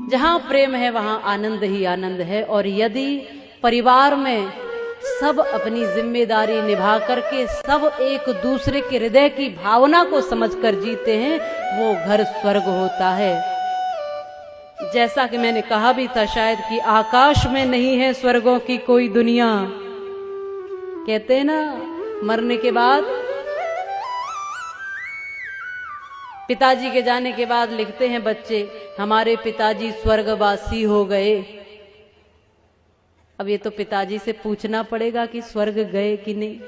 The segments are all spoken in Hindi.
जहां प्रेम है वहां आनंद ही आनंद है। और यदि परिवार में सब अपनी जिम्मेदारी निभा करके सब एक दूसरे के हृदय की भावना को समझकर जीते हैं, वो घर स्वर्ग होता है। जैसा कि मैंने कहा भी था शायद कि आकाश में नहीं है स्वर्गों की कोई दुनिया। कहते हैं ना, मरने के बाद, पिताजी के जाने के बाद लिखते हैं बच्चे, हमारे पिताजी स्वर्गवासी हो गए। अब ये तो पिताजी से पूछना पड़ेगा कि स्वर्ग गए कि नहीं।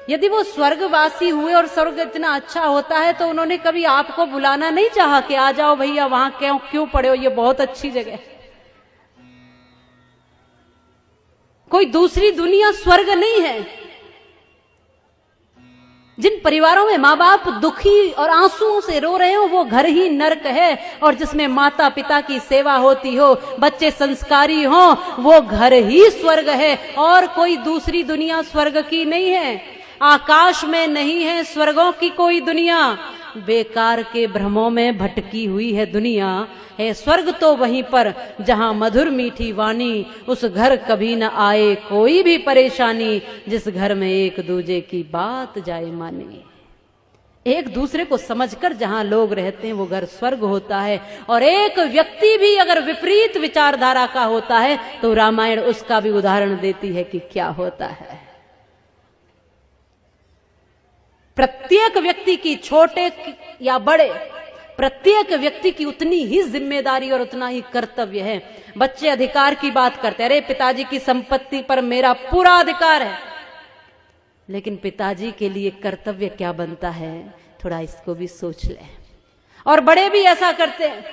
यदि वो स्वर्गवासी हुए और स्वर्ग इतना अच्छा होता है तो उन्होंने कभी आपको बुलाना नहीं चाहा कि आ जाओ भैया, वहां क्यों पड़े हो, ये बहुत अच्छी जगह है। कोई दूसरी दुनिया स्वर्ग नहीं है। जिन परिवारों में माँ बाप दुखी और आंसुओं से रो रहे हो वो घर ही नर्क है, और जिसमें माता पिता की सेवा होती हो, बच्चे संस्कारी हो, वो घर ही स्वर्ग है। और कोई दूसरी दुनिया स्वर्ग की नहीं है। आकाश में नहीं है स्वर्गों की कोई दुनिया, बेकार के भ्रमों में भटकी हुई है दुनिया है। स्वर्ग तो वहीं पर जहां मधुर मीठी वाणी, उस घर कभी न आए कोई भी परेशानी, जिस घर में एक दूजे की बात जाए माने। एक दूसरे को समझकर जहां लोग रहते हैं वो घर स्वर्ग होता है। और एक व्यक्ति भी अगर विपरीत विचारधारा का होता है तो रामायण उसका भी उदाहरण देती है कि क्या होता है। प्रत्येक व्यक्ति की, छोटे या बड़े, प्रत्येक व्यक्ति की उतनी ही जिम्मेदारी और उतना ही कर्तव्य है। बच्चे अधिकार की बात करते हैं, अरे पिताजी की संपत्ति पर मेरा पूरा अधिकार है, लेकिन पिताजी के लिए कर्तव्य क्या बनता है, थोड़ा इसको भी सोच ले। और बड़े भी ऐसा करते हैं,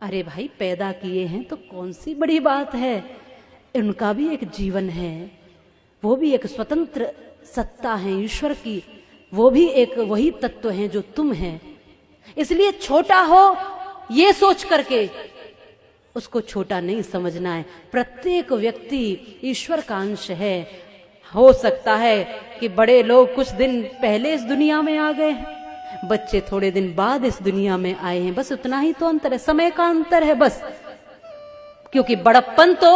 अरे भाई पैदा किए हैं तो कौन सी बड़ी बात है, उनका भी एक जीवन है, वो भी एक स्वतंत्र सत्ता है ईश्वर की, वो भी एक वही तत्व है जो तुम है। इसलिए छोटा हो ये सोच करके उसको छोटा नहीं समझना है। प्रत्येक व्यक्ति ईश्वर का अंश है। हो सकता है कि बड़े लोग कुछ दिन पहले इस दुनिया में आ गए हैं, बच्चे थोड़े दिन बाद इस दुनिया में आए हैं, बस उतना ही तो अंतर है, समय का अंतर है बस। क्योंकि बड़प्पन तो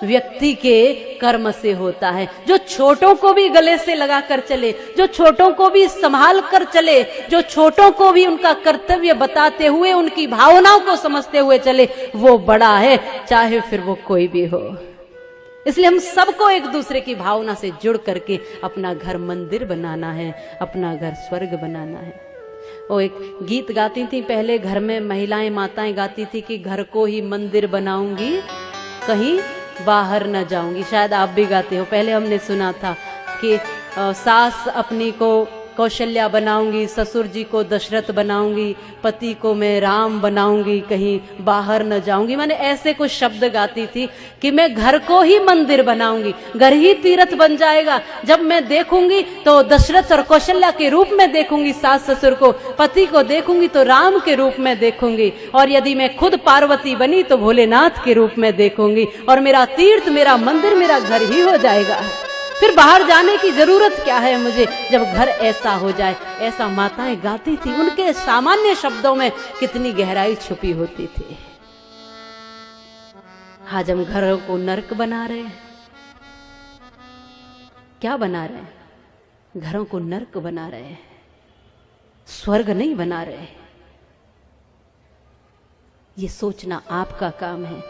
व्यक्ति के कर्म से होता है। जो छोटों को भी गले से लगा कर चले, जो छोटों को भी संभाल कर चले, जो छोटों को भी उनका कर्तव्य बताते हुए उनकी भावनाओं को समझते हुए चले, वो बड़ा है, चाहे फिर वो कोई भी हो। इसलिए हम सबको एक दूसरे की भावना से जुड़ करके अपना घर मंदिर बनाना है, अपना घर स्वर्ग बनाना है। वो एक गीत गाती थी पहले, घर में महिलाएं माताएं गाती थी कि घर को ही मंदिर बनाऊंगी, कहीं बाहर न जाऊंगी। शायद आप भी गाते हो, पहले हमने सुना था कि सास अपनी को कौशल्या बनाऊंगी, ससुर जी को दशरथ बनाऊंगी, पति को मैं राम बनाऊंगी, कहीं बाहर न जाऊंगी। मैंने ऐसे कुछ शब्द गाती थी कि मैं घर को ही मंदिर बनाऊंगी, घर ही तीर्थ बन जाएगा। जब मैं देखूंगी तो दशरथ और कौशल्या के रूप में देखूंगी सास ससुर को, पति को देखूंगी तो राम के रूप में देखूंगी, और यदि मैं खुद पार्वती बनी तो भोलेनाथ के रूप में देखूंगी, और मेरा तीर्थ, मेरा मंदिर, मेरा घर ही हो जाएगा। फिर बाहर जाने की जरूरत क्या है मुझे, जब घर ऐसा हो जाए। ऐसा माताएं गाती थी, उनके सामान्य शब्दों में कितनी गहराई छुपी होती थी। आज हम घरों को नर्क बना रहे हैं। क्या बना रहे हैं? घरों को नर्क बना रहे हैं, स्वर्ग नहीं बना रहे। ये सोचना आपका काम है।